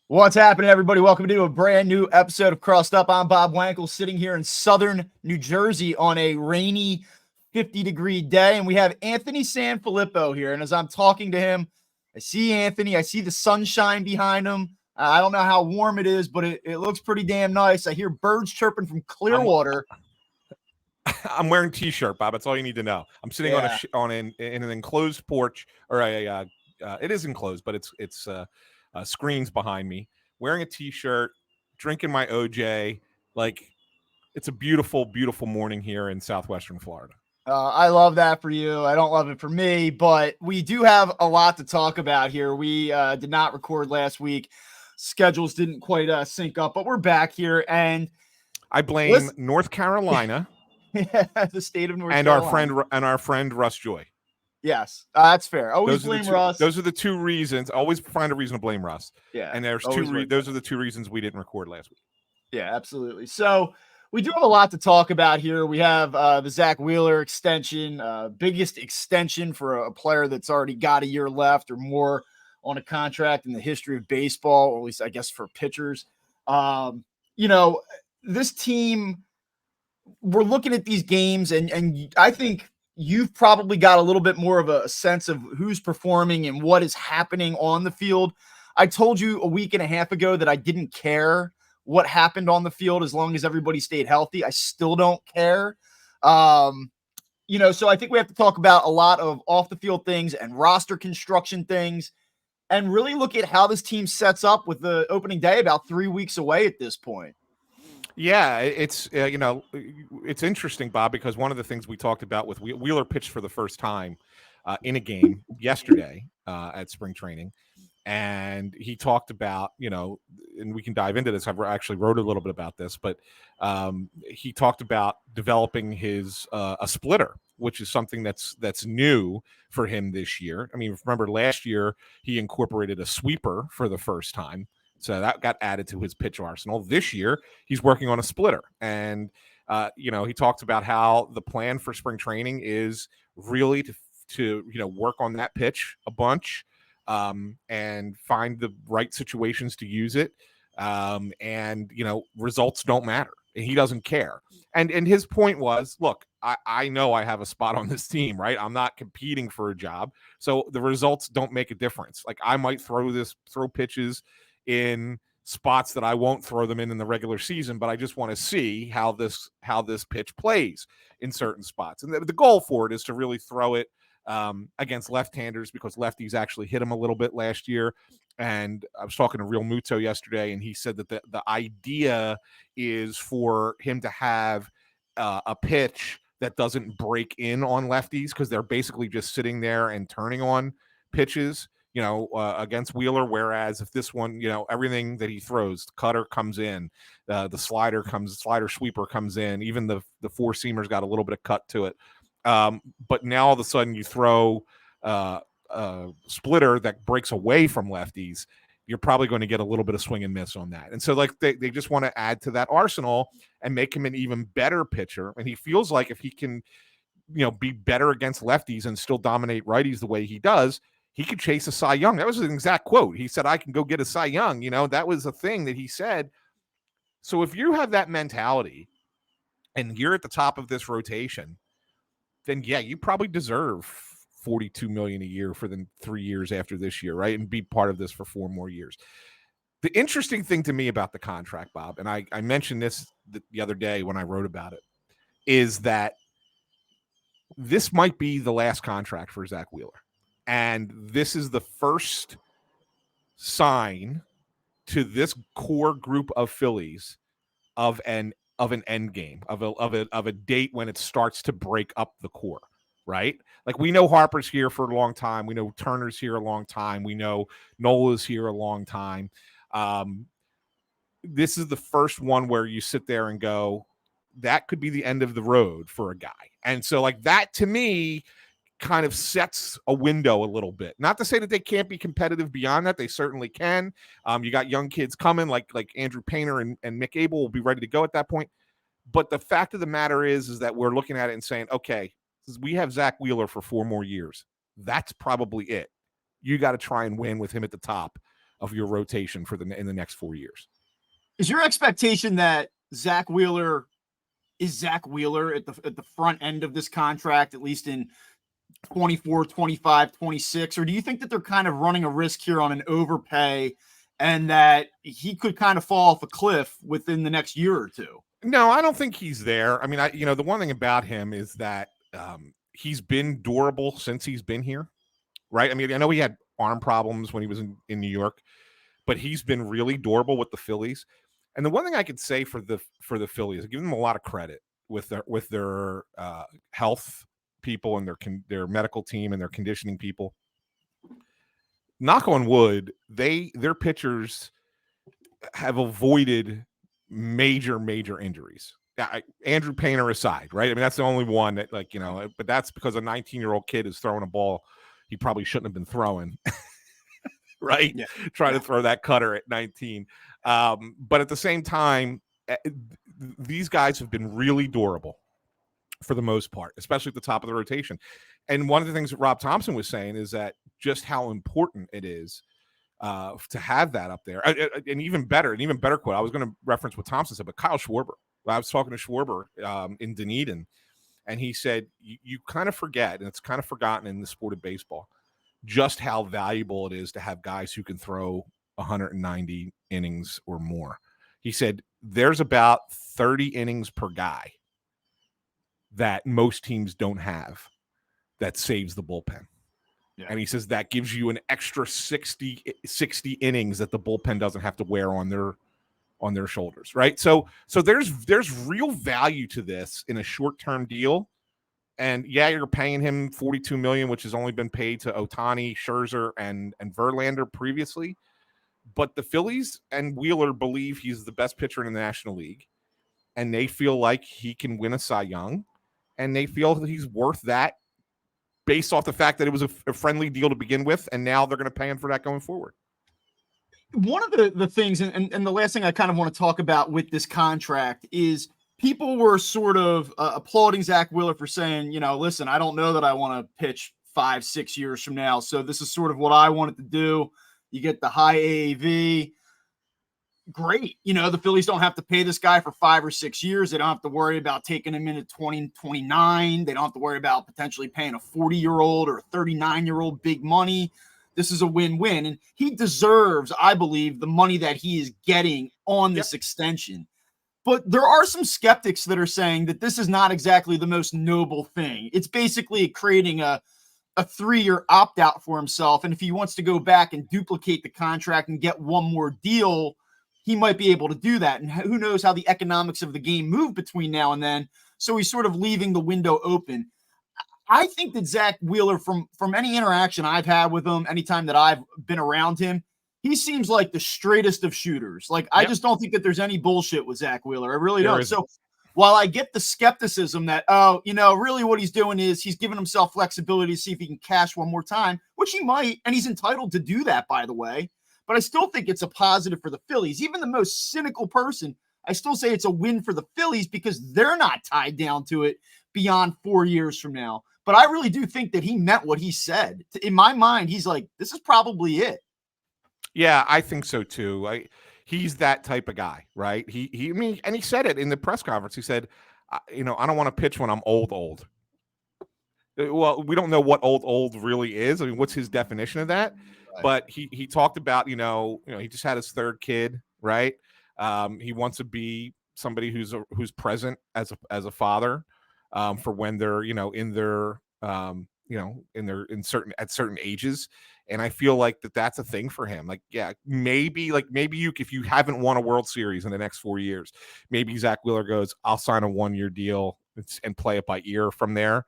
What's happening, everybody? Welcome to a brand new episode of Crossed Up. I'm Bob Wankel, sitting here in southern New Jersey on a rainy 50-degree day, and we have Anthony Sanfilippo here. And as I'm talking to him, I see Anthony. I see the sunshine behind him. I don't know how warm it is, but it looks pretty damn nice. I hear birds chirping from I'm Clearwater. I'm wearing a t-shirt, Bob. That's all you need to know. I'm sitting in an enclosed porch, or it is enclosed, but it's screens behind me. Wearing a t-shirt, drinking my OJ. Like, it's a beautiful, beautiful morning here in southwestern Florida. I love that for you. I don't love it for me, but we do have a lot to talk about here. We did not record last week. Schedules didn't quite sync up, but we're back here, and I blame North Carolina, the state of North and Carolina, our friend Russ Joy. Yes, that's fair. Always blame Russ. Those are the two reasons. Always find a reason to blame Russ. Yeah, and there's those are the two reasons we didn't record last week. Yeah, absolutely. So we do have a lot to talk about here. We have the Zack Wheeler extension, biggest extension for a player that's already got a year left or more on a contract in the history of baseball, or at least I guess for pitchers. This team, we're looking at these games, and I think you've probably got a little bit more of a sense of who's performing and what is happening on the field. I told you a week and a half ago that I didn't care what happened on the field as long as everybody stayed healthy. I still don't care. So I think we have to talk about a lot of off the field things and roster construction things and really look at how this team sets up with the opening day about 3 weeks away at this point. Yeah, it's it's interesting, Bob, because one of the things we talked about with Wheeler pitched for the first time in a game yesterday at spring training, and he talked about, and we can dive into this. I've actually wrote a little bit about this, but he talked about developing his a splitter, which is something that's new for him this year. I mean, remember last year he incorporated a sweeper for the first time. So that got added to his pitch arsenal. This year, he's working on a splitter. And, he talked about how the plan for spring training is really to work on that pitch a bunch and find the right situations to use it. Results don't matter. And he doesn't care. And his point was, look, I know I have a spot on this team, right? I'm not competing for a job. So the results don't make a difference. Like, I might throw pitches in spots that I won't throw them in the regular season, but I just want to see how this pitch plays in certain spots. And the goal for it is to really throw it against left-handers, because lefties actually hit him a little bit last year. And I was talking to Real Muto yesterday, and he said that the idea is for him to have a pitch that doesn't break in on lefties, because they're basically just sitting there and turning on pitches against Wheeler. Whereas if this one, everything that he throws, the cutter comes in, the slider sweeper comes in, even the four seamer's got a little bit of cut to it. But now all of a sudden you throw a splitter that breaks away from lefties, you're probably going to get a little bit of swing and miss on that. And so they just want to add to that arsenal and make him an even better pitcher. And he feels like if he can, be better against lefties and still dominate righties the way he does, he could chase a Cy Young. That was an exact quote. He said, I can go get a Cy Young. That was a thing that he said. So if you have that mentality and you're at the top of this rotation, then yeah, you probably deserve $42 million a year for the 3 years after this year, right? And be part of this for 4 more years. The interesting thing to me about the contract, Bob, and I mentioned this the other day when I wrote about it, is that this might be the last contract for Zack Wheeler. And this is the first sign to this core group of Phillies of an end game, of a date when it starts to break up the core, right? Like, we know Harper's here for a long time. We know Turner's here a long time. We know Nola's here a long time. This is the first one where you sit there and go, that could be the end of the road for a guy. And so, like, that to me kind of sets a window a little bit. Not to say that they can't be competitive beyond that. They certainly can. You got young kids coming like Andrew Painter and Mick Abel will be ready to go at that point. But the fact of the matter is that we're looking at it and saying, okay, we have Zack Wheeler for 4 more years. That's probably it. You got to try and win with him at the top of your rotation in the next 4 years. Is your expectation that Zack Wheeler is Zack Wheeler at the front end of this contract, at least in 24, 25, 26? Or do you think that they're kind of running a risk here on an overpay and that he could kind of fall off a cliff within the next year or two? No, I don't think he's there. I mean, the one thing about him is that he's been durable since he's been here, right? I mean, I know he had arm problems when he was in New York, but he's been really durable with the Phillies. And the one thing I could say for the Phillies, I give them a lot of credit with their health people and their medical team and their conditioning people. Knock on wood, their pitchers have avoided major injuries. Andrew Painter aside, right? I mean, that's the only one that, but that's because a 19-year-old kid is throwing a ball he probably shouldn't have been throwing. Right? Yeah. Trying to throw that cutter at 19. But at the same time, these guys have been really durable for the most part, especially at the top of the rotation. And one of the things that Rob Thompson was saying is that just how important it is to have that up there. An even better quote. I was going to reference what Thompson said, but Kyle Schwarber. I was talking to Schwarber in Dunedin, and he said, you kind of forget, and it's kind of forgotten in the sport of baseball, just how valuable it is to have guys who can throw 190 innings or more. He said there's about 30 innings per guy that most teams don't have that saves the bullpen. Yeah. And he says that gives you an extra 60 innings that the bullpen doesn't have to wear on their shoulders, right? So there's real value to this in a short-term deal. And yeah, you're paying him $42 million, which has only been paid to Ohtani, Scherzer, and Verlander previously. But the Phillies and Wheeler believe he's the best pitcher in the National League, and they feel like he can win a Cy Young, and they feel that he's worth that based off the fact that it was a friendly deal to begin with, and now they're going to pay him for that going forward. One of the things, and the last thing I kind of want to talk about with this contract is people were sort of applauding Zack Wheeler for saying, listen, I don't know that I want to pitch 5-6 years from now. So this is sort of what I wanted to do. You get the high AAV. Great. The Phillies don't have to pay this guy for 5 or 6 years. They don't have to worry about taking him in at 29. They don't have to worry about potentially paying a 40-year-old or a 39-year-old big money. This is a win-win. And he deserves, I believe, the money that he is getting on this extension. But there are some skeptics that are saying that this is not exactly the most noble thing. It's basically creating a 3-year opt-out for himself. And if he wants to go back and duplicate the contract and get one more deal, he might be able to do that. And who knows how the economics of the game move between now and then. So he's sort of leaving the window open. I think that Zack Wheeler, from any interaction I've had with him, anytime that I've been around him, he seems like the straightest of shooters. I just don't think that there's any bullshit with Zack Wheeler. I really don't. So while I get the skepticism that, really what he's doing is he's giving himself flexibility to see if he can cash one more time, which he might, and he's entitled to do that, by the way. But I still think it's a positive for the Phillies. Even the most cynical person, I still say it's a win for the Phillies because they're not tied down to it beyond 4 years from now. But I really do think that he meant what he said. In my mind, he's like, this is probably it. Yeah, I think so too. He's that type of guy, right? And he said it in the press conference. He said, I don't want to pitch when I'm old. Well, we don't know what old really is. I mean, what's his definition of that? Right. But he talked about, he just had his third kid, right? He wants to be somebody who's present as a father for when they're, at certain ages. And I feel like that's a thing for him. Maybe if you haven't won a World Series in the next 4 years, maybe Zack Wheeler goes, I'll sign a 1-year deal and play it by ear from there.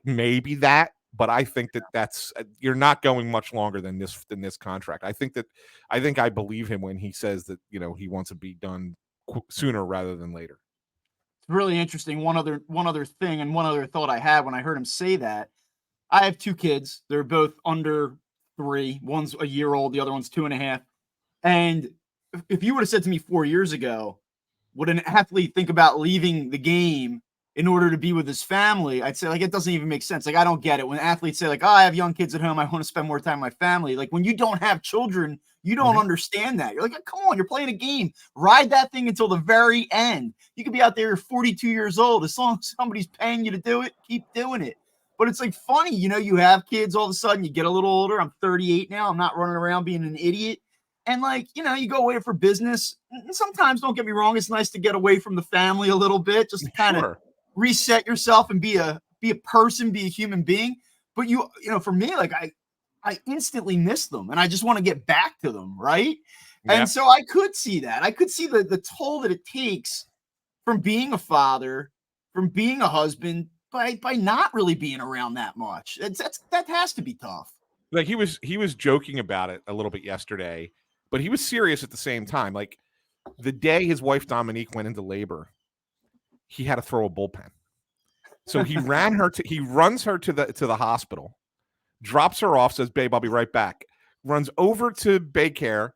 Maybe that, but I think that's you're not going much longer than this contract. I believe him when he says that, he wants to be done sooner rather than later. It's really interesting. One other thing and one other thought I had when I heard him say that, I have 2 kids. They're both under 3. One's a year old. The other one's 2.5. And if you would have said to me 4 years ago, would an athlete think about leaving the game in order to be with his family? I'd say it doesn't even make sense. I don't get it. When athletes say I have young kids at home, I want to spend more time with my family. When you don't have children, You don't understand that. You're like, come on, you're playing a game. Ride that thing until the very end. You could be out there 42 years old. As long as somebody's paying you to do it, keep doing it. But it's like funny, you have kids all of a sudden, you get a little older. I'm 38 now. I'm not running around being an idiot. And you go away for business. And sometimes, don't get me wrong, it's nice to get away from the family a little bit, just to kind of reset yourself and be a person, be a human being. But for me, I instantly miss them and I just want to get back to them. Right. Yeah. And so I could see that. I could see the toll that it takes from being a father, from being a husband, by not really being around that much. That has to be tough. Like he was joking about it a little bit yesterday, but he was serious at the same time. Like the day his wife Dominique went into labor, he had to throw a bullpen. So he runs her to the hospital, drops her off, says, "Babe, I'll be right back." Runs over to Baycare,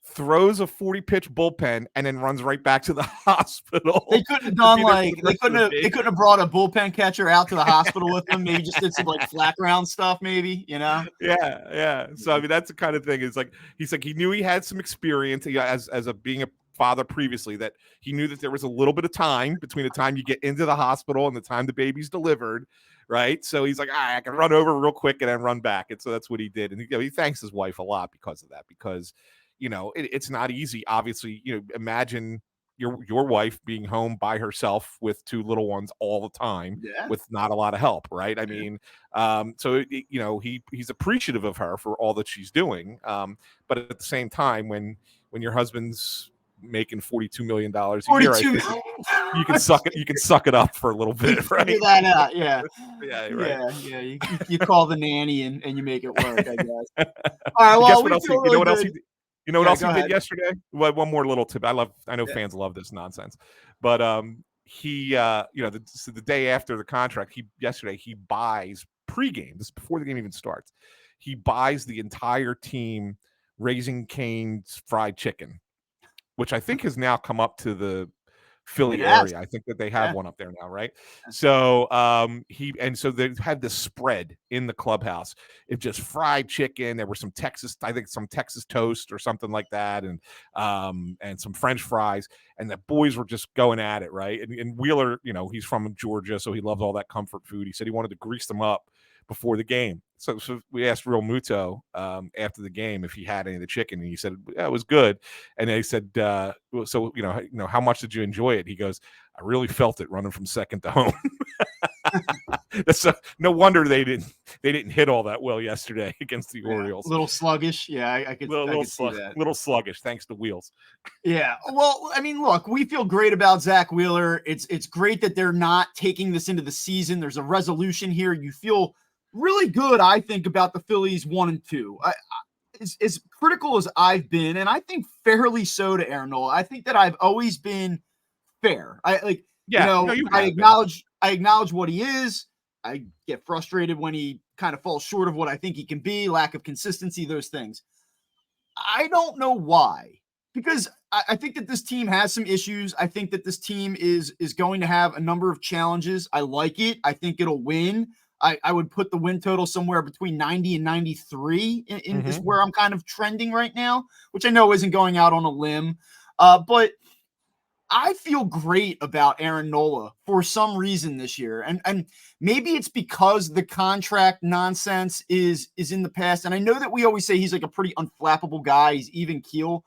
throws a 40-pitch bullpen, and then runs right back to the hospital. They couldn't have done they couldn't have brought a bullpen catcher out to the hospital with them. Maybe just did some flat ground stuff, maybe, Yeah. So I mean, that's the kind of thing. It's like he's like he knew he had some experience as being a father previously, that he knew that there was a little bit of time between the time you get into the hospital and the time the baby's delivered, right? So he's like, I can run over real quick and then run back. And so that's what he did. And he thanks his wife a lot because of that, because it's not easy. Obviously, imagine your wife being home by herself with two little ones all the time with not a lot of help, right? I mean, so he's appreciative of her for all that she's doing. But at the same time, when your husband's making $42 million a year, I think you can suck it up for a little bit, right? Figure that out, yeah. Right. Yeah. You call the nanny and you make it work, I guess. All right, well, what else he did yesterday? Well, one more little tip. I know fans love this nonsense, but he the day after the contract, yesterday he buys pregame. This is before the game even starts. He buys the entire team Raising Cane's fried chicken, which I think has now come up to the Philly area. I think that they have one up there now, right? So so they had this spread in the clubhouse. It just fried chicken. There were some Texas toast or something like that, and some French fries. And the boys were just going at it, right? And Wheeler, he's from Georgia, so he loves all that comfort food. He said he wanted to grease them up before the game. So we asked Real Muto after the game if he had any of the chicken, and he said, "Yeah, it was good." And they said, "So how much did you enjoy it?" He goes, "I really felt it running from second to home." No wonder they didn't hit all that well yesterday against the Orioles. A little sluggish, yeah. I could see that. Little sluggish, thanks to Wheels. Yeah, well, I mean, look, we feel great about Zack Wheeler. It's great that they're not taking this into the season. There's a resolution here. You feel really good, I think, about the Phillies 1-2. As critical as I've been, and I think fairly so to Aaron Nola, I think that I've always been fair. I acknowledge what he is. I get frustrated when he kind of falls short of what I think he can be, lack of consistency, those things. I don't know why, because I think that this team has some issues. I think that this team is going to have a number of challenges. I like it. I think it'll win. I would put the win total somewhere between 90 and 93 is where I'm kind of trending right now, which I know isn't going out on a limb. But I feel great about Aaron Nola for some reason this year. And maybe it's because the contract nonsense is in the past. And I know that we always say he's like a pretty unflappable guy. He's even keel.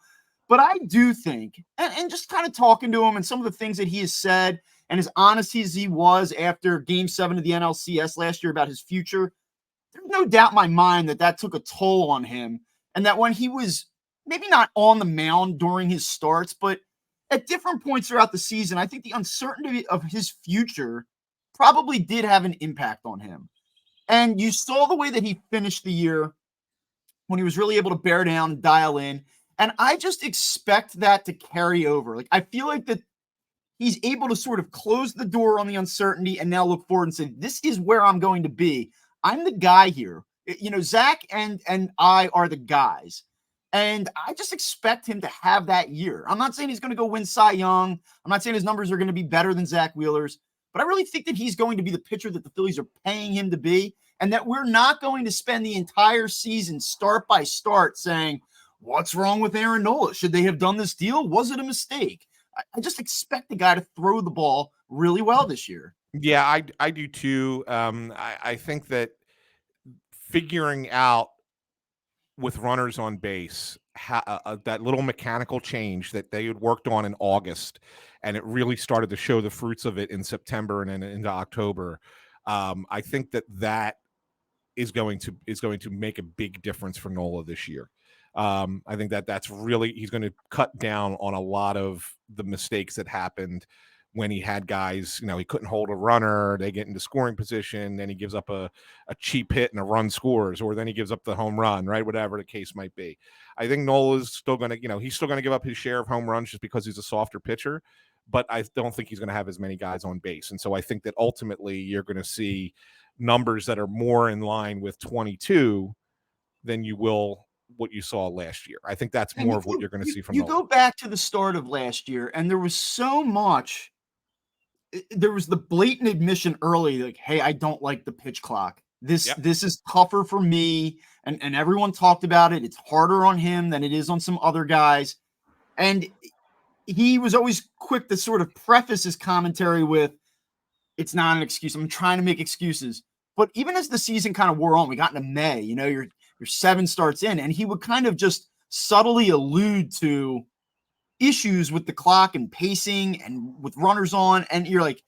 But I do think, and just kind of talking to him and some of the things that he has said, and as honest as he was after Game 7 of the NLCS last year about his future, there's no doubt in my mind that took a toll on him. And that when he was maybe not on the mound during his starts, but at different points throughout the season, I think the uncertainty of his future probably did have an impact on him. And you saw the way that he finished the year when he was really able to bear down and dial in. And I just expect that to carry over. Like, I feel like that he's able to sort of close the door on the uncertainty and now look forward and say, this is where I'm going to be. I'm the guy here. Zach and I are the guys. And I just expect him to have that year. I'm not saying he's going to go win Cy Young. I'm not saying his numbers are going to be better than Zack Wheeler's, but I really think that he's going to be the pitcher that the Phillies are paying him to be, and that we're not going to spend the entire season start by start saying, what's wrong with Aaron Nola? Should they have done this deal? Was it a mistake? I just expect the guy to throw the ball really well this year. Yeah, I do too. I think that figuring out with runners on base, that little mechanical change that they had worked on in August, and it really started to show the fruits of it in September and then into October. I think that is going to make a big difference for Nola this year. I think that's really, he's going to cut down on a lot of the mistakes that happened when he had guys, he couldn't hold a runner, they get into scoring position, then he gives up a cheap hit and a run scores, or then he gives up the home run, right? Whatever the case might be. I think Nola's still going to, he's still going to give up his share of home runs just because he's a softer pitcher, but I don't think he's going to have as many guys on base. And so I think that ultimately you're going to see numbers that are more in line with 22 than you will what you saw last year. I think that's more of what you're going to see from you Nola. go back to the start of last year, and there was so much. There was the blatant admission early, like, hey, I don't like the pitch clock. This is tougher for me. And everyone talked about it. It's harder on him than it is on some other guys. And he was always quick to sort of preface his commentary with, it's not an excuse. I'm trying to make excuses. But even as the season kind of wore on, we got into May, your 7 starts in, and he would kind of just subtly allude to issues with the clock and pacing and with runners on. And you're like,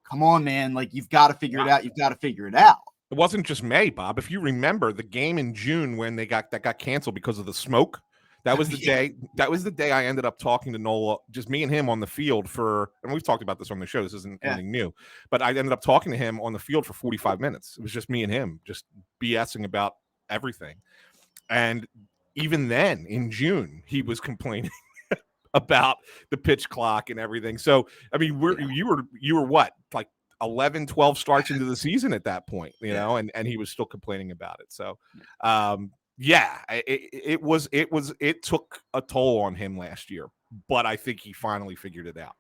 come on, man. Like, you've got to figure it out. You've got to figure it out. It wasn't just May, Bob. If you remember the game in June when that got canceled because of the smoke, that was the day. That was the day I ended up talking to Nola, just me and him on the field and we've talked about this on the show. This isn't anything new, but I ended up talking to him on the field for 45 minutes. It was just me and him, just BSing about everything. And even then, in June, he was complaining about the pitch clock and everything. So, I mean, you were what, like 11, 12 starts into the season at that point, know, and he was still complaining about it. So, it took a toll on him last year, but I think he finally figured it out.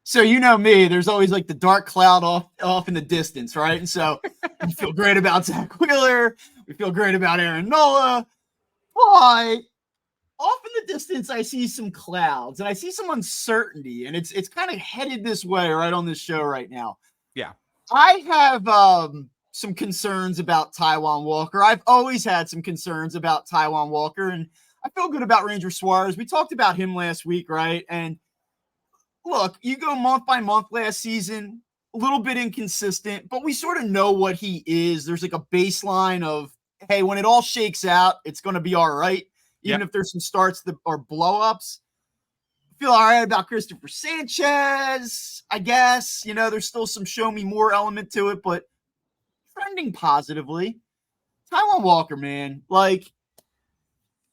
So, me, there's always like the dark cloud off in the distance, right? And so we feel great about Zack Wheeler. We feel great about Aaron Nola. But off in the distance, I see some clouds and I see some uncertainty, and it's kind of headed this way right on this show right now. Yeah. I have some concerns about Taijuan Walker. I've always had some concerns about Taijuan Walker, and I feel good about Ranger Suarez. We talked about him last week, right? And look, you go month by month last season, a little bit inconsistent, but we sort of know what he is. There's like a baseline of, hey, when it all shakes out, it's going to be all right. Even if there's some starts that are blow-ups. I feel all right about Christopher Sanchez, I guess. There's still some show me more element to it, but trending positively. Taijuan Walker, man, like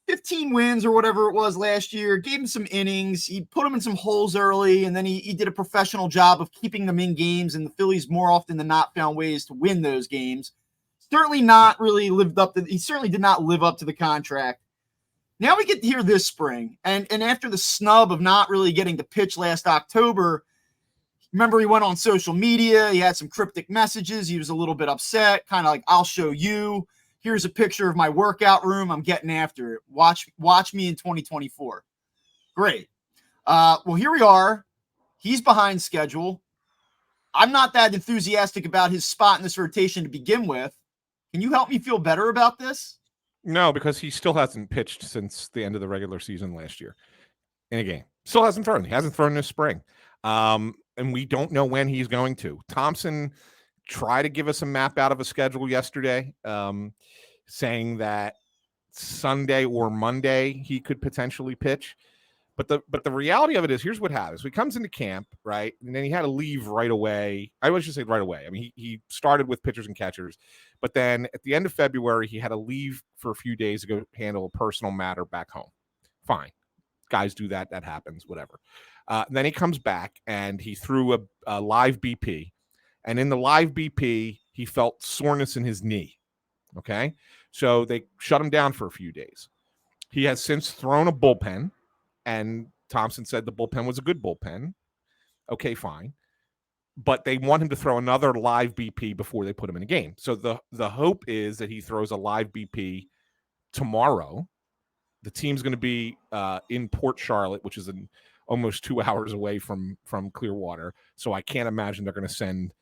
15 wins or whatever it was last year, gave him some innings. He put him in some holes early, and then he did a professional job of keeping them in games, and the Phillies more often than not found ways to win those games. Certainly he certainly did not live up to the contract. Now we get to hear this spring, and after the snub of not really getting to pitch last October, remember he went on social media, he had some cryptic messages, he was a little bit upset, kind of like, I'll show you, here's a picture of my workout room, I'm getting after it, watch me in 2024. Great. Well, here we are, he's behind schedule. I'm not that enthusiastic about his spot in this rotation to begin with. Can you help me feel better about this? No, because he still hasn't pitched since the end of the regular season last year in a game. Still hasn't thrown. He hasn't thrown this spring. And we don't know when he's going to. Thompson tried to give us a map out of a schedule yesterday, saying that Sunday or Monday he could potentially pitch. But the reality of it is, here's what happens. He comes into camp, right? And then he had to leave right away. I was just say right away. I mean, he started with pitchers and catchers, but then at the end of February, he had to leave for a few days to go handle a personal matter back home. Fine. Guys do that. That happens, whatever. Then he comes back and he threw a live BP. And in the live BP, he felt soreness in his knee. Okay. So they shut him down for a few days. He has since thrown a bullpen. And Thompson said the bullpen was a good bullpen. Okay, fine. But they want him to throw another live BP before they put him in a game. So the hope is that he throws a live BP tomorrow, The team's going to be in Port Charlotte, which is almost 2 hours away from Clearwater. So I can't imagine they're going to send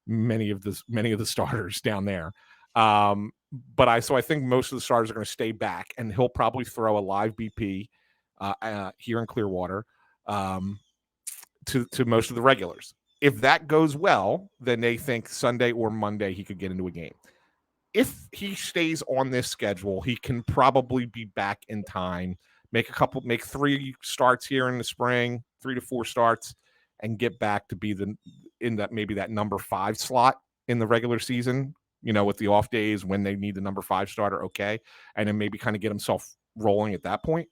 many of the starters down there. But I think most of the starters are going to stay back, and he'll probably throw a live BP here in Clearwater to most of the regulars. If that goes well, then they think Sunday or Monday he could get into a game. If he stays on this schedule, he can probably be back in time, make 3 starts here in the spring, 3 to 4 starts, and get back to be maybe that number 5 slot in the regular season, with the off days when they need the number 5 starter. Okay. And then maybe kind of get himself rolling at that point.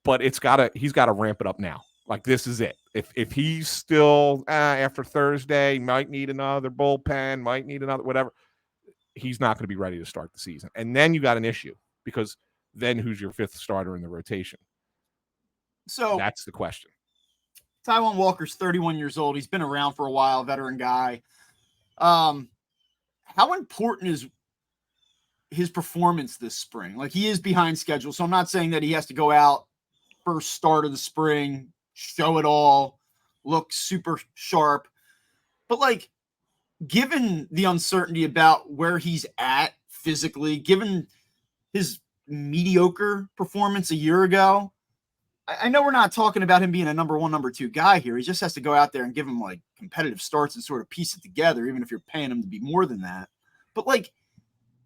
But he's got to ramp it up now. Like, this is it. If he's still after Thursday, might need another bullpen, might need another whatever, he's not going to be ready to start the season. And then you got an issue, because then who's your 5th starter in the rotation? So that's the question. Taijuan Walker's 31 years old. He's been around for a while, veteran guy. How important is his performance this spring? Like, he is behind schedule, so I'm not saying that he has to go out first start of the spring, show it all, look super sharp. But, like, given the uncertainty about where he's at physically, given his mediocre performance a year ago, I know we're not talking about him being a number 1, number 2 guy here. He just has to go out there and give him, like, competitive starts and sort of piece it together, even if you're paying him to be more than that. But, like,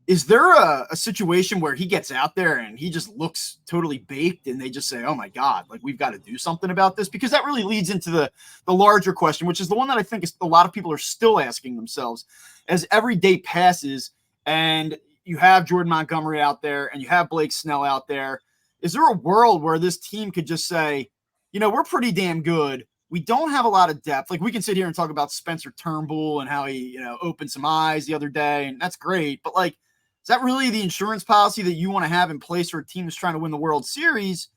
is there a situation where he gets out there and he just looks totally baked and they just say, oh my God, like, we've got to do something about this? Because that really leads into the larger question, which is the one that I think is a lot of people are still asking themselves as every day passes and you have Jordan Montgomery out there and you have Blake Snell out there. Is there a world where this team could just say, we're pretty damn good. We don't have a lot of depth. Like, we can sit here and talk about Spencer Turnbull and how he, opened some eyes the other day, and that's great. But, like, is that really the insurance policy that you want to have in place for a team that's trying to win the World Series?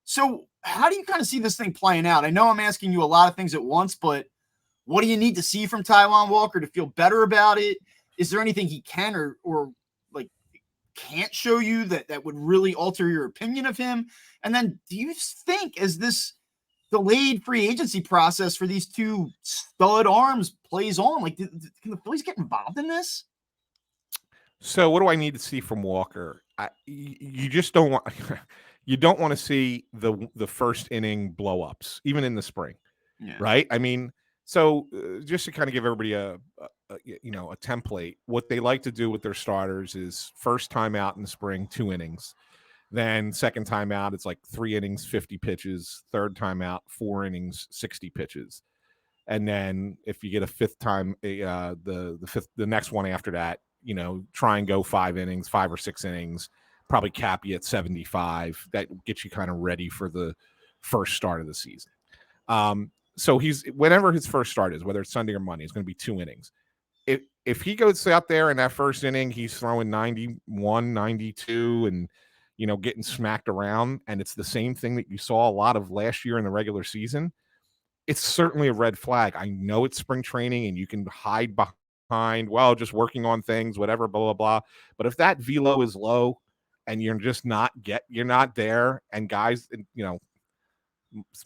So how do you kind of see this thing playing out? I know I'm asking you a lot of things at once, but what do you need to see from Taijuan Walker to feel better about it? Is there anything he can or like can't show you that would really alter your opinion of him? And then do you think, as this delayed free agency process for these 2 stud arms plays on, like, can the Phillies get involved in this? So what do I need to see from Walker? You just don't want you don't want to see the first inning blow-ups, even in the spring, right? I mean, so just to kind of give everybody a template, what they like to do with their starters is first time out in the spring, 2 innings. Then second time out, it's like 3 innings, 50 pitches. Third time out, 4 innings, 60 pitches. And then if you get a 5th time, the next one after that, try and go 5 innings, 5 or 6 innings, probably cap you at 75. That gets you kind of ready for the first start of the season. So whenever his first start is, whether it's Sunday or Monday, it's going to be 2 innings. If he goes out there in that first inning, he's throwing 91, 92 and, getting smacked around, and it's the same thing that you saw a lot of last year in the regular season, it's certainly a red flag. I know it's spring training and you can hide behind, just working on things, whatever, blah, blah, blah. But if that velo is low and you're just you're not there, and guys,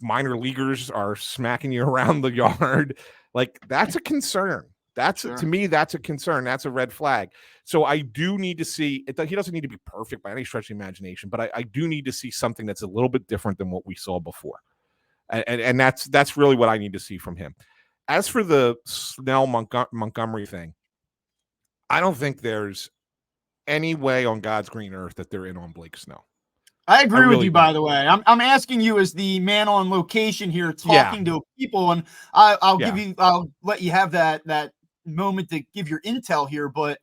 minor leaguers are smacking you around the yard, like, that's a concern. To me, that's a concern. That's a red flag. So I do need to see it. He doesn't need to be perfect by any stretch of the imagination, but I do need to see something that's a little bit different than what we saw before. And that's really what I need to see from him. As for the Snell Montgomery thing, I don't think there's any way on God's green earth that they're in on Blake Snell. I agree with you, by the way. I'm asking you as the man on location here, talking to people, and I'll let you have that moment to give your intel here, but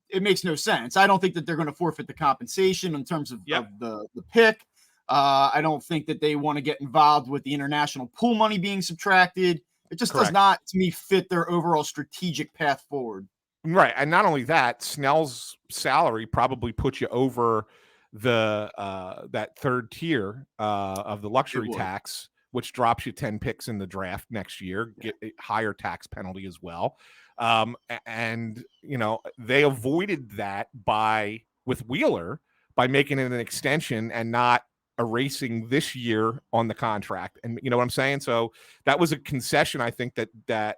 it makes no sense. I don't think that they're going to forfeit the compensation in terms of the pick. I don't think that they want to get involved with the international pool money being subtracted. It just does not, to me, fit their overall strategic path forward. Right. And not only that, Snell's salary probably puts you over that third tier of the luxury tax, which drops you 10 picks in the draft next year, get a higher tax penalty as well. And, they avoided that with Wheeler by making it an extension and not erasing this year on the contract. And you know what I'm saying? So that was a concession, I think, that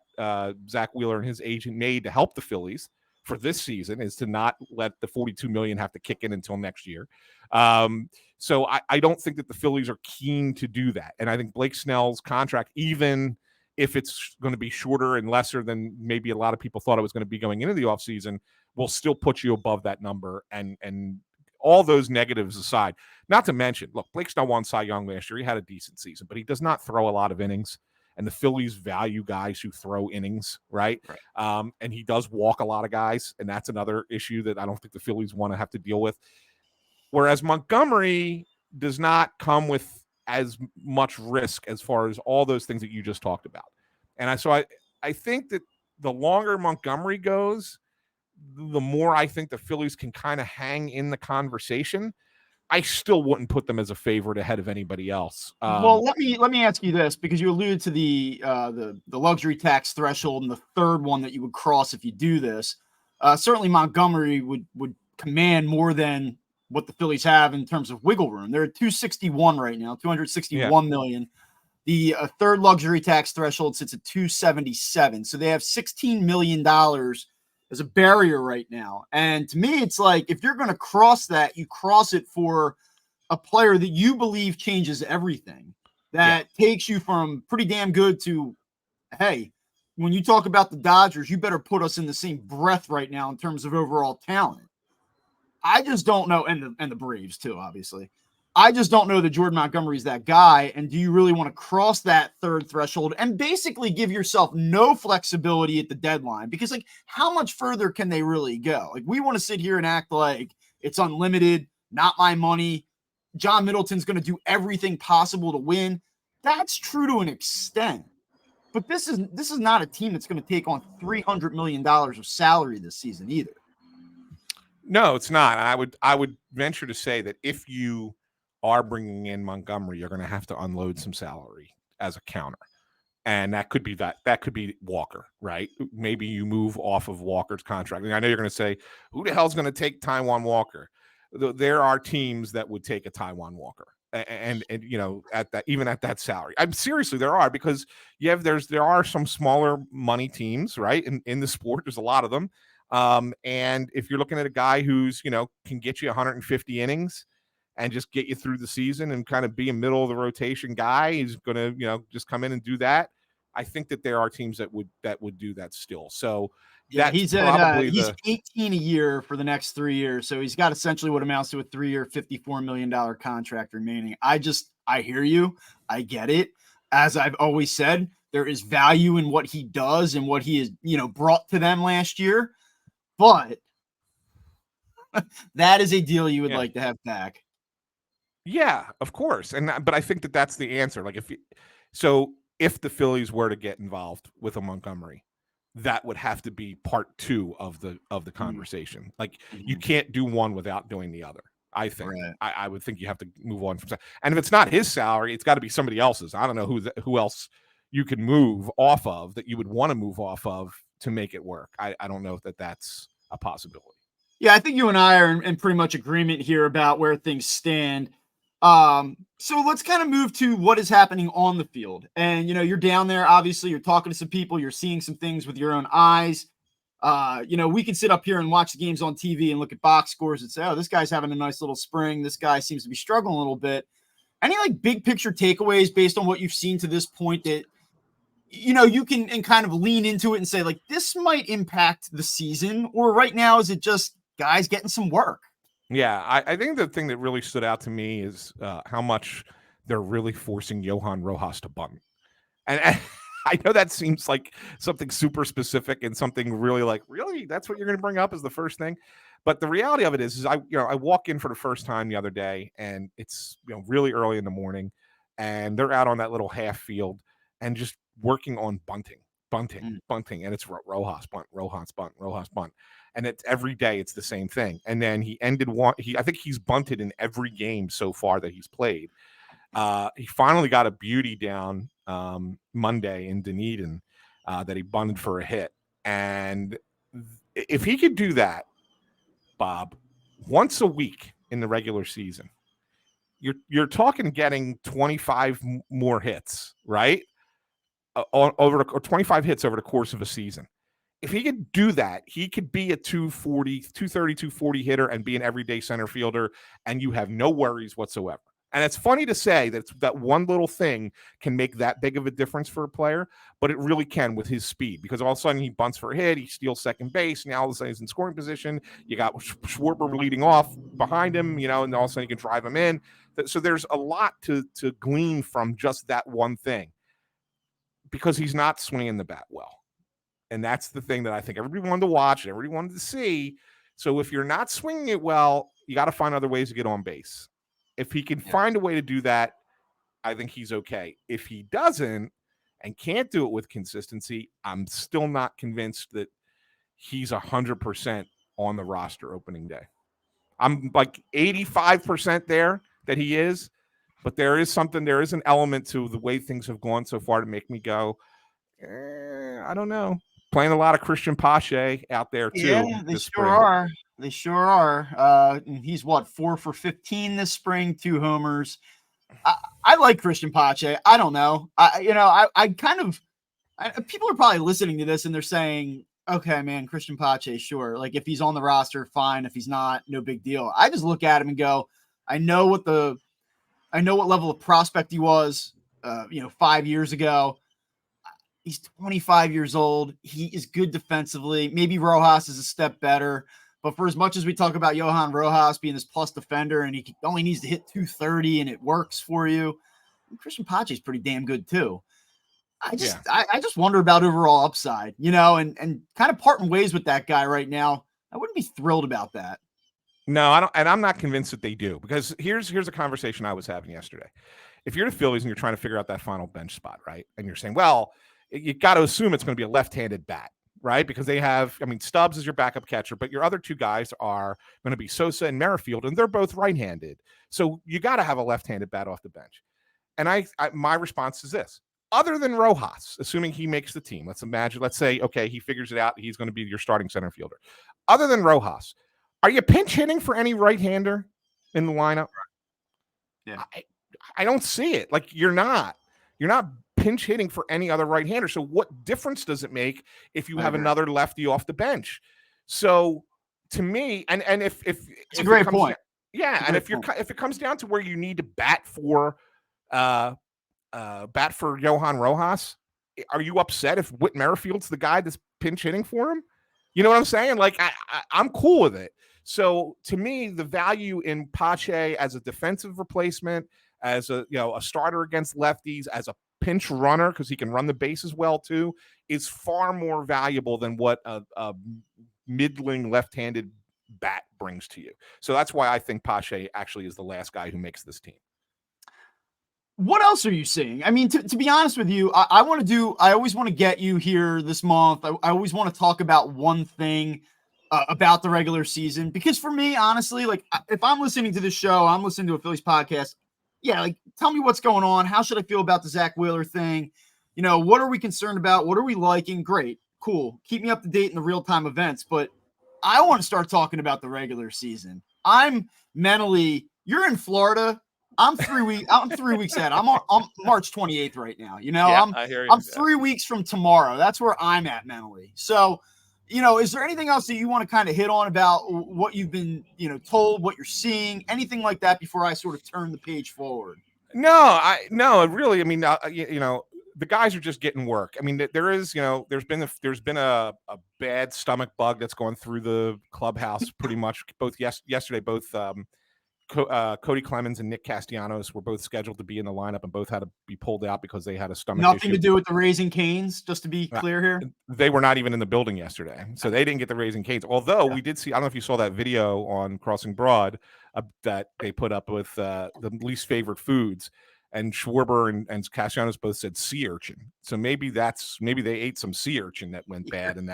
Zack Wheeler and his agent made to help the Phillies for this season, is to not let the $42 million have to kick in until next year. So I don't think that the Phillies are keen to do that. And I think Blake Snell's contract, even if it's going to be shorter and lesser than maybe a lot of people thought it was going to be going into the offseason, will still put you above that number. And all those negatives aside, not to mention, look, Blake Snell won Cy Young last year. He had a decent season, but he does not throw a lot of innings. And the Phillies value guys who throw innings, right? And he does walk a lot of guys, and that's another issue that I don't think the Phillies want to have to deal with. Whereas Montgomery does not come with as much risk as far as all those things that you just talked about. And I think that the longer Montgomery goes, the more I think the Phillies can kind of hang in the conversation. I still wouldn't put them as a favorite ahead of anybody else. Well, let me ask you this, because you alluded to the luxury tax threshold and the third one that you would cross if you do this. Certainly Montgomery would command more than what the Phillies have in terms of wiggle room. They're at 261 right now, 261 million. The third luxury tax threshold sits at 277. So they have $16 million as a barrier right now. And to me, it's like, if you're going to cross that, you cross it for a player that you believe changes everything, that takes you from pretty damn good to, hey, when you talk about the Dodgers, you better put us in the same breath right now in terms of overall talent. I just don't know. And the Braves too, obviously. I just don't know that Jordan Montgomery is that guy. And do you really want to cross that third threshold and basically give yourself no flexibility at the deadline? Because, like, how much further can they really go? Like, we want to sit here and act like it's unlimited, not my money. John Middleton's going to do everything possible to win. That's true to an extent. But this is not a team that's going to take on $300 million of salary this season either. No, it's not. I would venture to say that if you are bringing in Montgomery, you're going to have to unload some salary as a counter. And that could be Walker, right? Maybe you move off of Walker's contract. And I know you're going to say, who the hell's going to take Taijuan Walker? There are teams that would take a Taijuan Walker. And you know, at that, even at that salary, I'm seriously, there are, because there are some smaller money teams, right? In the sport, there's a lot of them. And if you're looking at a guy who's, you know, can get you 150 innings and just get you through the season and kind of be a middle of the rotation guy, he's going to, you know, just come in and do that. I think that there are teams that would do that still. So yeah, he's 18 a year for the next 3 years. So he's got essentially what amounts to a 3-year, $54 million contract remaining. I hear you. I get it. As I've always said, there is value in what he does and what he has, you know, brought to them last year. But that is a deal you would like to have back. Yeah, of course. But I think that that's the answer. Like, if the Phillies were to get involved with a Montgomery, that would have to be part two of the conversation. Like, you can't do one without doing the other. I think. Right. I would think you have to move on from. And if it's not his salary, it's got to be somebody else's. I don't know who else you can move off of that you would want to move off of to make it work. I don't know if that's a possibility. Yeah, I think you and I are in pretty much agreement here about where things stand. So let's kind of move to what is happening on the field. And, you know, you're down there, obviously, you're talking to some people, you're seeing some things with your own eyes. You know, we can sit up here and watch the games on TV and look at box scores and say, oh, this guy's having a nice little spring. This guy seems to be struggling a little bit. Any like big picture takeaways based on what you've seen to this point that, you know, you can and kind of lean into it and say, like, this might impact the season? Or right now, is it just guys getting some work? Yeah, I think the thing that really stood out to me is how much they're really forcing Johan Rojas to bunt. And I know that seems like something super specific and something really like, really? That's what you're going to bring up as the first thing? But the reality of it is I walk in for the first time the other day, and it's, you know, really early in the morning, and they're out on that little half field and just working on bunting. And it's Rojas bunt, Rojas bunt, Rojas bunt. And it's every day it's the same thing. And then he ended one. I think he's bunted in every game so far that he's played. He finally got a beauty down Monday in Dunedin that he bunted for a hit. And if he could do that, Bob, once a week, in the regular season, you're talking getting 25 more hits, right? Or 25 hits over the course of a season. If he could do that, he could be a 240 hitter and be an everyday center fielder, and you have no worries whatsoever. And it's funny to say that one little thing can make that big of a difference for a player, but it really can with his speed, because all of a sudden he bunts for a hit, he steals second base, now all of a sudden he's in scoring position. You got Schwarber leading off behind him, and all of a sudden you can drive him in. So there's a lot to glean from just that one thing, because he's not swinging the bat well. And that's the thing that I think everybody wanted to watch, everybody wanted to see. So if you're not swinging it well, you got to find other ways to get on base. If he can find a way to do that, I think he's okay. If he doesn't and can't do it with consistency, I'm still not convinced that he's 100% on the roster opening day. I'm like 85% there that he is, but there is an element to the way things have gone so far to make me go, I don't know. Playing a lot of Christian Pache out there too. Yeah, they sure are. They sure are. And he's 4 for 15 this spring, 2 homers. I like Christian Pache. I don't know. People are probably listening to this and they're saying, okay, man, Christian Pache, sure. Like if he's on the roster, fine. If he's not, no big deal. I just look at him and go, I know what level of prospect he was, 5 years ago. He's 25 years old. He is good defensively. Maybe Rojas is a step better. But for as much as we talk about Johan Rojas being this plus defender and he only needs to hit 230 and it works for you, Christian Pache is pretty damn good too. I just wonder about overall upside, and kind of parting ways with that guy right now. I wouldn't be thrilled about that. No, I don't, and I'm not convinced that they do, because here's a conversation I was having yesterday. If you're the Phillies and you're trying to figure out that final bench spot, right, and you're saying, well, you got to assume it's going to be a left-handed bat, right? Because they have, Stubbs is your backup catcher, but your other 2 guys are going to be Sosa and Merrifield, and they're both right-handed. So you got to have a left-handed bat off the bench. And my response is this: other than Rojas, assuming he makes the team, let's say, okay, he figures it out, he's going to be your starting center fielder. Other than Rojas, are you pinch hitting for any right-hander in the lineup? Yeah, I don't see it. Like you're not pinch hitting for any other right-hander. So what difference does it make if you have another lefty off the bench? So to me, and if it's a great point. And if it comes down to where you need to bat for Johan Rojas, are you upset if Whit Merrifield's the guy that's pinch hitting for him? You know what I'm saying? Like I'm cool with it. So to me, the value in Pache as a defensive replacement, as a starter against lefties, as a pinch runner, because he can run the bases well too, is far more valuable than what a middling left-handed bat brings to you. So that's why I think Pache actually is the last guy who makes this team. What else are you seeing? To be honest with you, I always want to get you here this month. I always want to talk about one thing about the regular season, because for me, honestly, like if I'm listening to this show, I'm listening to a Phillies podcast. Yeah, like tell me what's going on. How should I feel about the Zack Wheeler thing? What are we concerned about? What are we liking? Great, cool. Keep me up to date in the real-time events. But I want to start talking about the regular season. You're in Florida. I'm 3 weeks ahead. I'm March 28th right now. I hear you. I'm 3 weeks from tomorrow. That's where I'm at mentally. So, is there anything else that you want to kind of hit on about what you've been, told, what you're seeing, anything like that before I sort of turn the page forward? No, really. The guys are just getting work. There's been a bad stomach bug that's gone through the clubhouse pretty much. Yesterday, Cody Clemens and Nick Castellanos were both scheduled to be in the lineup, and both had to be pulled out because they had a stomach issue. Nothing to do with the Raising Cane's, just to be clear here. They were not even in the building yesterday, so they didn't get the Raising Cane's. Although we did see, I don't know if you saw that video on Crossing Broad that they put up with the least favorite foods, and Schwarber and Castellanos both said sea urchin. So maybe they ate some sea urchin that went bad, and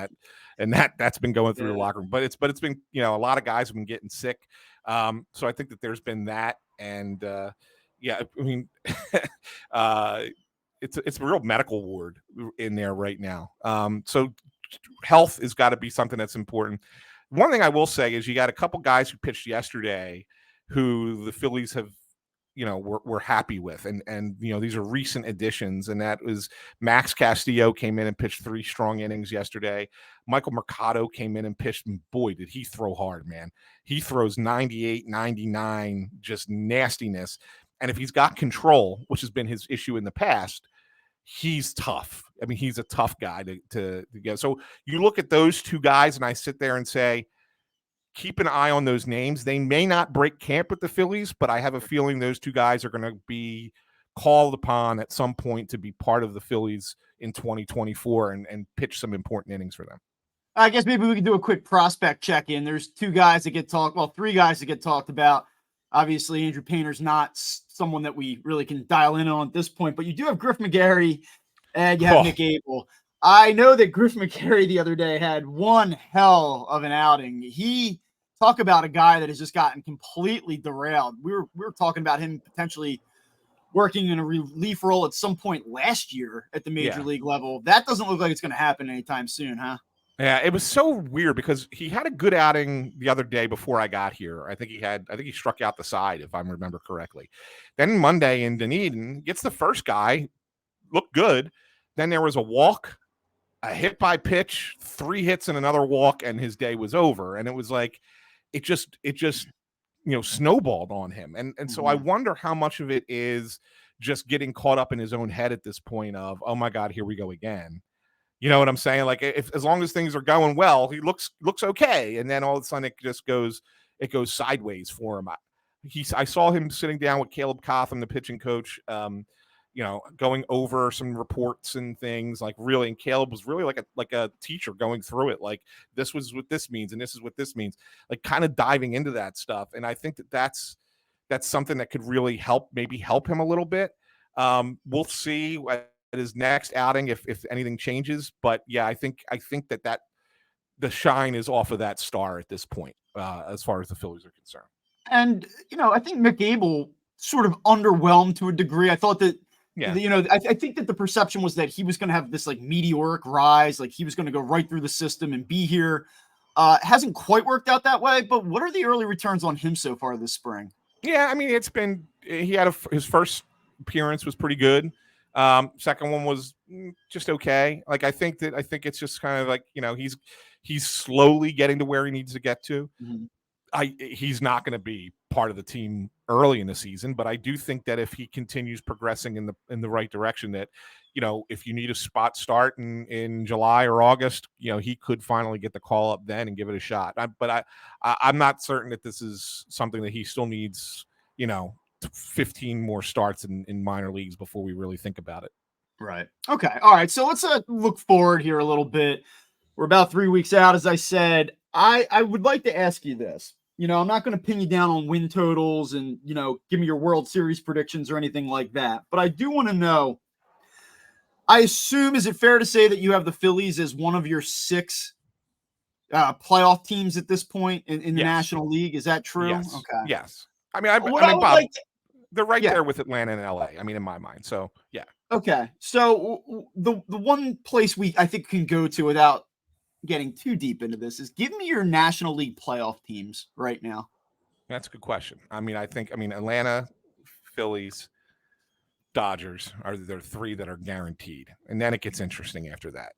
that's been going through the locker room. But it's been, a lot of guys have been getting sick. So I think that there's been that, and it's a real medical ward in there right now. So health has got to be something that's important. One thing I will say is you got a couple guys who pitched yesterday who the Phillies have, we're happy with. And these are recent additions, and that was Max Castillo came in and pitched 3 strong innings yesterday. Michael Mercado came in and pitched, and boy, did he throw hard, man. He throws 98, 99, just nastiness. And if he's got control, which has been his issue in the past, he's tough. I mean, he's a tough guy to get. So you look at those 2 guys, and I sit there and say, keep an eye on those names. They may not break camp with the Phillies, but I have a feeling those 2 guys are going to be called upon at some point to be part of the Phillies in 2024 and pitch some important innings for them. I guess maybe we can do a quick prospect check-in. There's 2 guys that get talked, 3 guys that get talked about. Obviously, Andrew Painter's not someone that we really can dial in on at this point, but you do have Griff McGarry and you have Nick Abel. I know that Griff McGarry the other day had one hell of an outing. He talk about a guy that has just gotten completely derailed. We were talking about him potentially working in a relief role at some point last year at the major league level. That doesn't look like it's going to happen anytime soon, huh? Yeah, it was so weird because he had a good outing the other day before I got here. I think he struck out the side, if I remember correctly. Then Monday in Dunedin, gets the first guy, looked good. Then there was a walk, a hit by pitch, 3 hits and another walk, and his day was over. And it was like, it just snowballed on him. And so I wonder how much of it is just getting caught up in his own head at this point of, oh my God, here we go again. You know what I'm saying? Like, if as long as things are going well, he looks okay, and then all of a sudden it goes sideways for him. I saw him sitting down with Caleb Cotham, the pitching coach, going over some reports and things, like really, and Caleb was really like a teacher going through it, like this was what this means and this is what this means, like kind of diving into that stuff. And I think that's something that could really help him a little bit. We'll see at his next outing if anything changes, but yeah, I think that the shine is off of that star at this point, as far as the Phillies are concerned. And I think Mick Abel sort of underwhelmed to a degree. I thought that I think that the perception was that he was going to have this like meteoric rise, like he was going to go right through the system and be here. Hasn't quite worked out that way, but what are the early returns on him so far this spring? Yeah, I mean, he had his first appearance was pretty good. Second one was just okay. Like, I think it's just kind of like, he's slowly getting to where he needs to get to. Mm-hmm. He's not going to be part of the team early in the season, but I do think that if he continues progressing in the right direction, that, if you need a spot start in July or August, he could finally get the call up then and give it a shot. But I'm not certain that this is something that he still needs, 15 more starts in minor leagues before we really think about it. Right. Okay. All right. So let's look forward here a little bit. We're about 3 weeks out. As I said, I would like to ask you this. I'm not going to pin you down on win totals and, give me your World Series predictions or anything like that. But I do want to know, I assume, is it fair to say that you have the Phillies as one of your 6 playoff teams at this point in the National League? Is that true? Yes. Okay. Yes. I mean, Bob, like they're right there with Atlanta and LA. I mean, in my mind. So, yeah. Okay. So the one place I think can go to without getting too deep into this is give me your National League playoff teams right now. That's a good question. I mean, Atlanta, Phillies, Dodgers are the 3 that are guaranteed. And then it gets interesting after that.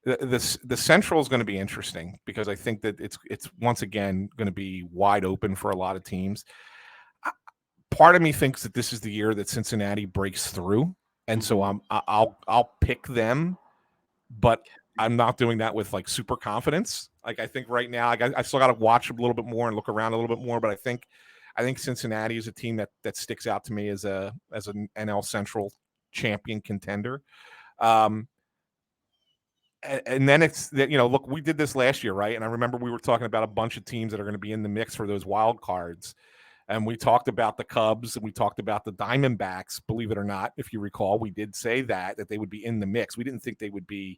The Central is going to be interesting because I think that it's once again going to be wide open for a lot of teams. Part of me thinks that this is the year that Cincinnati breaks through, and so I'll pick them, but I'm not doing that with like super confidence. Like, I think right now I still got to watch a little bit more and look around a little bit more, but I think Cincinnati is a team that sticks out to me as an NL Central champion contender. And then it's that, look, we did this last year, right? And I remember we were talking about a bunch of teams that are going to be in the mix for those wild cards. And we talked about the Cubs and we talked about the Diamondbacks. Believe it or not, if you recall, we did say that they would be in the mix. We didn't think they would be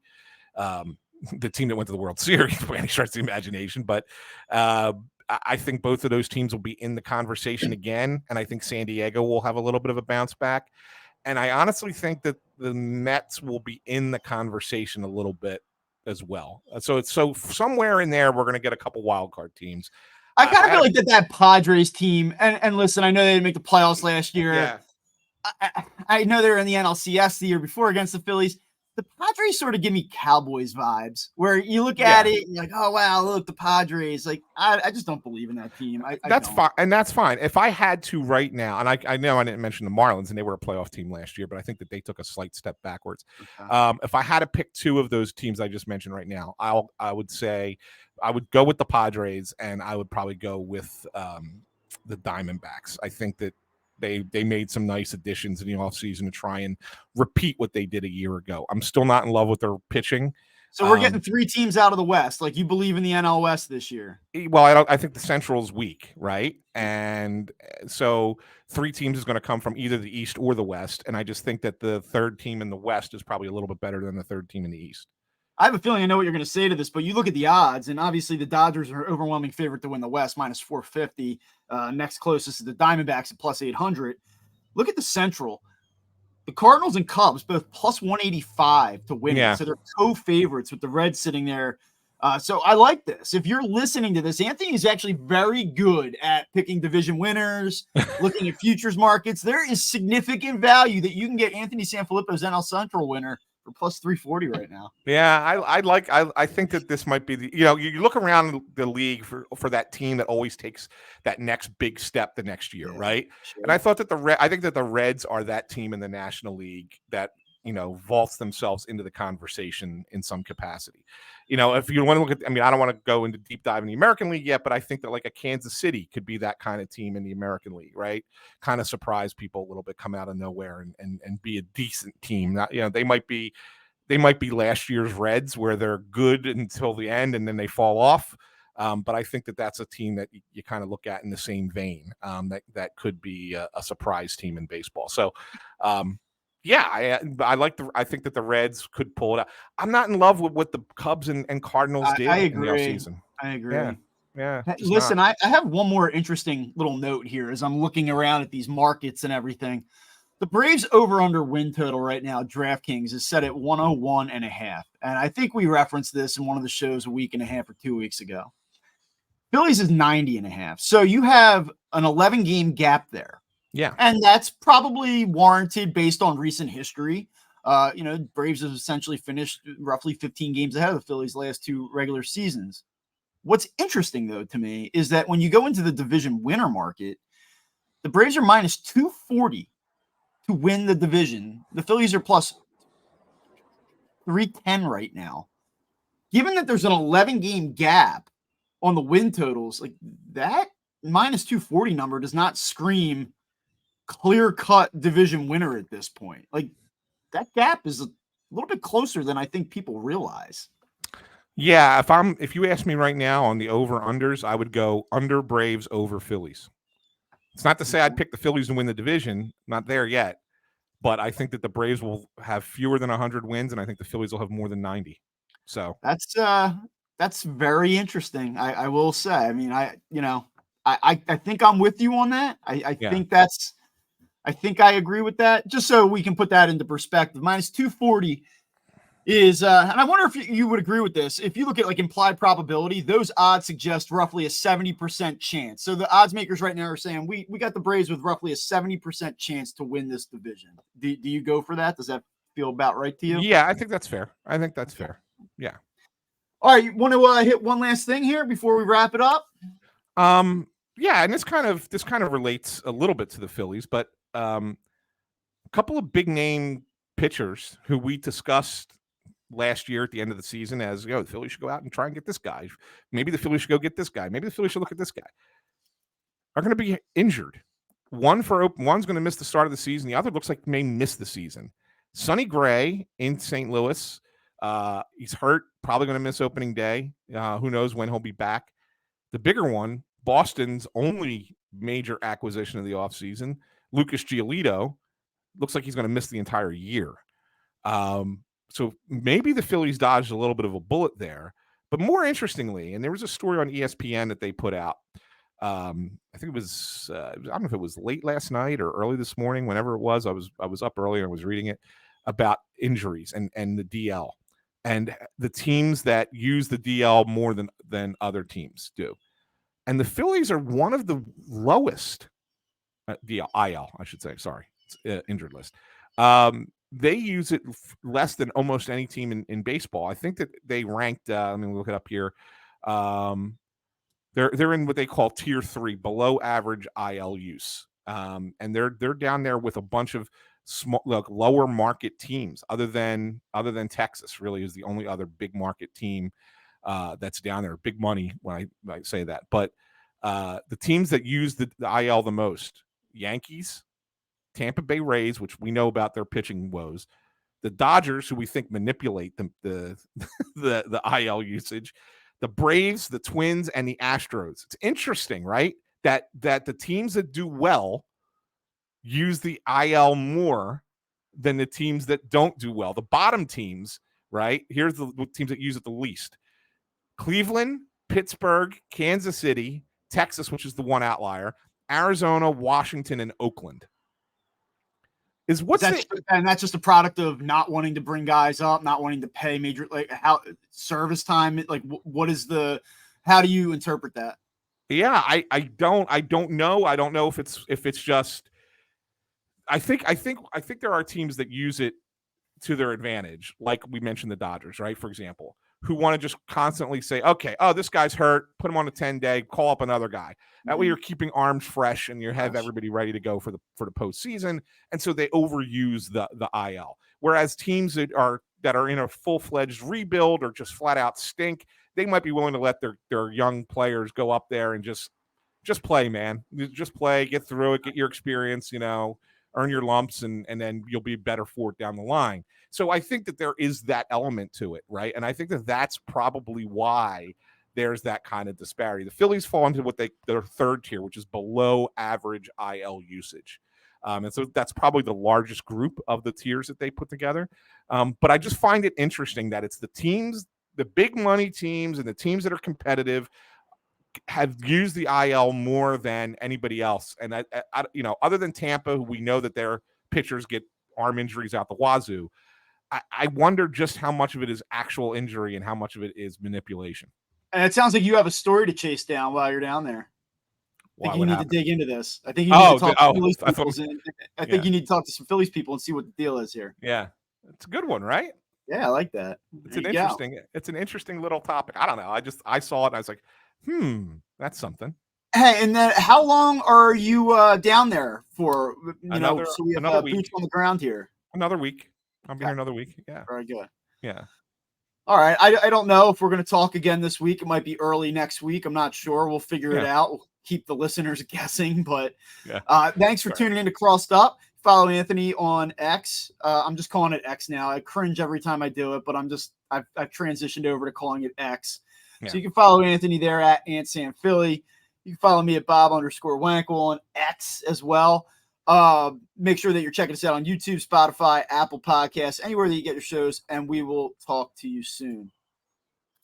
the team that went to the World Series by any stretch of the imagination. But I think both of those teams will be in the conversation again. And I think San Diego will have a little bit of a bounce back. And I honestly think that the Mets will be in the conversation a little bit as well. So somewhere in there, we're going to get a couple wild card teams. I kind of feel like that Padres team, and listen, I know they didn't make the playoffs last year. Yeah. I know they were in the NLCS the year before against the Phillies. The Padres sort of give me Cowboys vibes, where you look at it and you're like, oh, wow, look, the Padres. Like, I just don't believe in that team. That's fine. And that's fine. If I had to right now, and I know I didn't mention the Marlins, and they were a playoff team last year, but I think that they took a slight step backwards. Okay. If I had to pick two of those teams I just mentioned right now, I would say I would go with the Padres, and I would probably go with the Diamondbacks. I think that they made some nice additions in the offseason to try and repeat what they did a year ago. I'm still not in love with their pitching. So we're getting three teams out of the West. Like, you believe in the NL West this year? Well, I think the Central's weak, right? And so three teams is going to come from either the East or the West. And I just think that the third team in the West is probably a little bit better than the third team in the East. I have a feeling I know what you're going to say to this, but you look at the odds, and obviously the Dodgers are overwhelming favorite to win the West, minus 450. Next closest is the Diamondbacks at plus 800. Look at the Central. The Cardinals and Cubs both plus 185 to win it. So they're co-favorites with the Reds sitting there. So I like this. If you're listening to this, Anthony is actually very good at picking division winners, looking at futures markets. There is significant value that you can get Anthony Sanfilippo's NL Central winner for plus 340 right now. Yeah, I think that this might be you look around the league for that team that always takes that next big step the next year, right? Sure. And I thought that I think that the Reds are that team in the National League that vaults themselves into the conversation in some capacity. If you want to look at, I don't want to go into deep dive in the American League yet, but I think that like a Kansas City could be that kind of team in the American League, right? Kind of surprise people a little bit, come out of nowhere and be a decent team. Not, they might be last year's Reds where they're good until the end and then they fall off. But I think that that's a team that you kind of look at in the same vein, that could be a surprise team in baseball. So, yeah, I think that the Reds could pull it out. I'm not in love with what the Cubs and Cardinals did in the offseason. I agree. Yeah. Listen, I have one more interesting little note here as I'm looking around at these markets and everything. The Braves over-under win total right now, DraftKings, is set at 101.5. And I think we referenced this in one of the shows a week and a half or 2 weeks ago. Phillies is 90.5. So you have an 11-game gap there. Yeah. And that's probably warranted based on recent history. Braves have essentially finished roughly 15 games ahead of the Phillies' last two regular seasons. What's interesting, though, to me, is that when you go into the division winner market, the Braves are minus 240 to win the division. The Phillies are plus 310 right now. Given that there's an 11-game gap on the win totals, like that minus 240 number does not scream clear-cut division winner at this point. Like, that gap is a little bit closer than I think people realize. Yeah, if you ask me right now on the over-unders, I would go under Braves over Phillies. It's not to say I'd pick the Phillies to win the division, not there yet, but I think that the Braves will have fewer than 100 wins, and I think the Phillies will have more than 90. So that's very interesting. I will say. I think I'm with you on that. I think I agree with that. Just so we can put that into perspective, minus 240 is, and I wonder if you would agree with this. If you look at like implied probability, those odds suggest roughly a 70% chance. So the odds makers right now are saying we got the Braves with roughly a 70% chance to win this division. Do you go for that? Does that feel about right to you? Yeah, I think that's fair. Yeah. All right, you want to hit one last thing here before we wrap it up? Yeah, and this kind of relates a little bit to the Phillies, but a couple of big name pitchers who we discussed last year at the end of the season as, the Phillies should go out and try and get this guy. Maybe the Phillies should go get this guy. Maybe the Phillies should look at this guy. Are going to be injured. One's going to miss the start of the season. The other looks like may miss the season. Sonny Gray in St. Louis. He's hurt, probably going to miss opening day. Who knows when he'll be back. The bigger one, Boston's only major acquisition of the offseason, Lucas Giolito, looks like he's going to miss the entire year. So maybe the Phillies dodged a little bit of a bullet there. But more interestingly, and there was a story on ESPN that they put out. I think it was, I don't know if it was late last night or early this morning, whenever it was. I was up early and I was reading it about injuries and the DL. And the teams that use the DL more than other teams do. And the Phillies are one of the lowest, the IL, I should say. Sorry, it's injured list. They use it less than almost any team in baseball. I think that they ranked. Let me look it up here. They're in what they call tier 3, below average IL use, and they're down there with a bunch of small, lower market teams. Other than Texas, really is the only other big market team that's down there. Big money when I say that, but the teams that use the IL the most: Yankees, Tampa Bay Rays, which we know about their pitching woes, the Dodgers, who we think manipulate the IL usage, the Braves, the Twins, and the Astros. It's interesting, right? That the teams that do well use the IL more than the teams that don't do well. The bottom teams, right? Here's the teams that use it the least: Cleveland, Pittsburgh, Kansas City, Texas, which is the one outlier, Arizona, Washington, and Oakland. And that's just a product of not wanting to bring guys up, not wanting to pay major, like, how service time, like, how do you interpret that? Yeah, I don't know. I don't know if it's just, I think there are teams that use it to their advantage, like we mentioned the Dodgers, right? For example, who want to just constantly say, okay, oh, this guy's hurt, put him on a 10-day, call up another guy. That way you're keeping arms fresh and you have everybody ready to go for the postseason. And so they overuse the IL. Whereas teams that are in a full-fledged rebuild or just flat out stink, they might be willing to let their young players go up there and just play, man. Just play, get through it, get your experience, earn your lumps, and then you'll be better for it down the line. So I think that there is that element to it, right? And I think that that's probably why there's that kind of disparity. The Phillies fall into their third tier, which is below average IL usage. And so that's probably the largest group of the tiers that they put together. But I just find it interesting that it's the teams, the big money teams and the teams that are competitive have used the IL more than anybody else. And I other than Tampa, who we know that their pitchers get arm injuries out the wazoo, I wonder just how much of it is actual injury and how much of it is manipulation. And it sounds like you have a story to chase down while you're down there. I think you need to dig into this. I think you need to talk to Phillies people. I think you need to talk to some Phillies people and see what the deal is here. Yeah, it's a good one, right? Yeah, I like that. It's an interesting little topic. I don't know. I saw it and I was like, that's something. Hey, and then how long are you down there for? So we have boots on the ground here. Another week. I'll be here another week. Yeah. Very good. Yeah. All right. I don't know if we're going to talk again this week. It might be early next week. I'm not sure. We'll figure it out. We'll keep the listeners guessing. But thanks for tuning in to Crossed Up. Follow Anthony on X. I'm just calling it X now. I cringe every time I do it, but I've transitioned over to calling it X. Yeah. So you can follow Anthony there at AntSamPhilly. You can follow me at Bob_Wankel on X as well. Make sure that you're checking us out on YouTube, Spotify, Apple Podcasts, anywhere that you get your shows, and we will talk to you soon.